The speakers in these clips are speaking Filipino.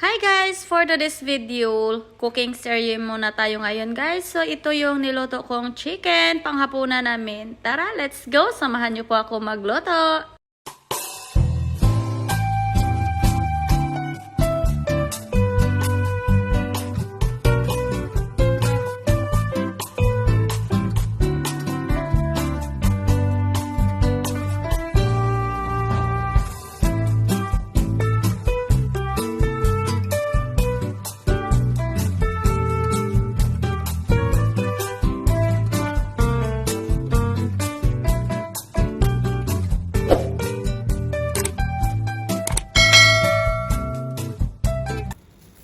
Hi guys! For today's video, cooking series muna tayo ngayon guys. So ito yung niluto kong chicken panghapunan namin. Tara, let's go! Samahan niyo po ako magluto!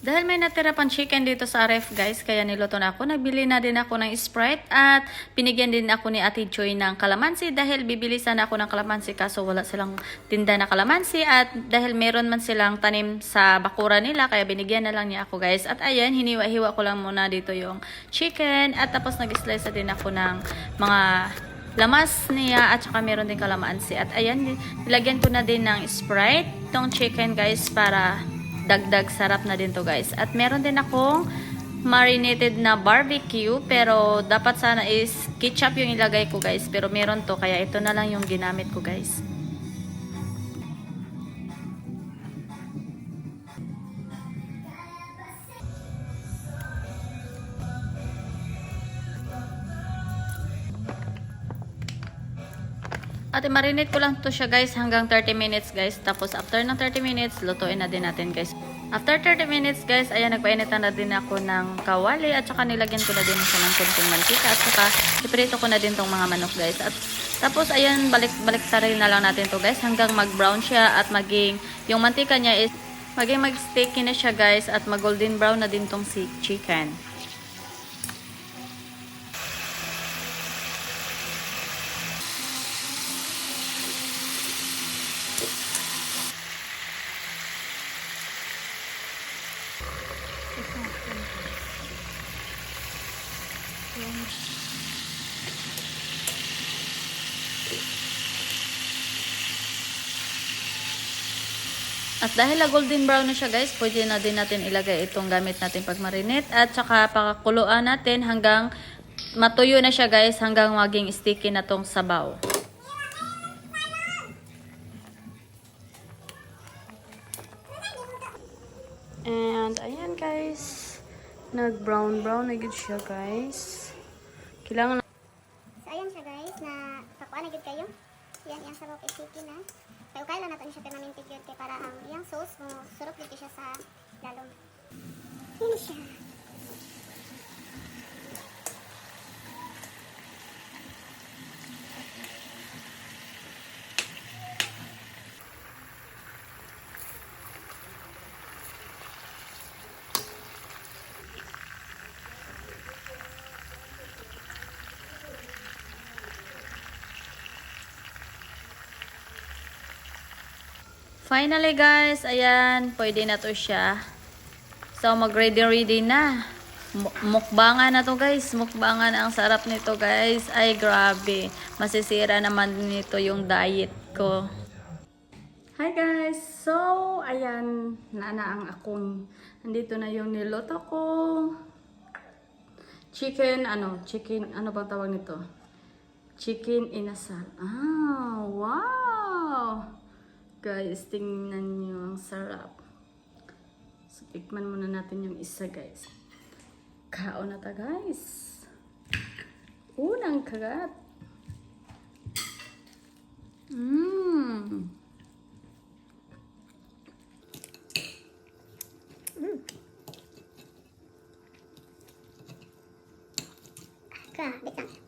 Dahil may natira pang chicken dito sa ref guys, kaya niluto na ako. Nagbili na din ako ng Sprite at pinigyan din ako ni Ate Joy ng kalamansi dahil bibili sana ako ng kalamansi kaso wala silang tinda na kalamansi at dahil meron man silang tanim sa bakura nila kaya binigyan na lang niya ako guys. At ayan, hiniwa-hiwa ko lang muna dito yung chicken at tapos nag-slice din ako ng mga lamas niya at saka meron din kalamansi. At ayan, nilagyan ko na din ng Sprite tong chicken guys para dagdag sarap na din to guys. At meron din akong marinated na barbecue pero dapat sana is ketchup yung ilagay ko guys pero meron to kaya ito na lang yung ginamit ko guys. At i-marinate ko lang to siya guys hanggang 30 minutes guys. Tapos after ng 30 minutes, lutuin na din natin guys. After 30 minutes guys, ayan nagpainitan na din ako ng kawali at saka nilagyan ko na din siya ng kunting mantika at saka iprito ko na din tong mga manok guys. At tapos ayan balik rin na lang natin to guys hanggang mag-brown siya at maging yung mantika niya is maging mag-sticky na siya guys at mag-golden brown na din tong si chicken. At dahil golden brown na siya guys, pwede na din natin ilagay itong gamit natin pag marinate at saka pakakuluan natin hanggang matuyo na siya guys, hanggang maging sticky na tong sabaw. And ayan guys, nag-brown na gud siya guys. Kailangan So ayan siya guys, na pakuan na gud kayo. Yan yung sabok sticky na. Kaya okay lang natin siya permanente gyud kay para ang iyang sauce mo surop gyud siya sa lalong. Yan siya. finally guys, ayan, pwede na to siya. So mag-ready na. Mukbangan na to guys. Mukbangan, ang sarap nito guys. Ay grabe. Masisira naman nito yung diet ko. Hi guys. So ayan, ang akong nandito na yung niluto ko. Chicken ano bang tawag nito? Chicken inasal. Ah, wow. Guys, tingnan nyo, ang sarap. So, tikman muna natin yung isa, guys. Kaon na ta, guys. Unang kagat. Grabe.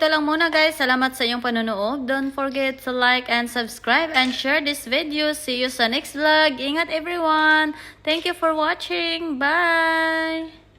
Ito lang muna guys. Salamat sa iyong panonood. Don't forget to like and subscribe and share this video. See you sa next vlog. Ingat everyone. Thank you for watching. Bye!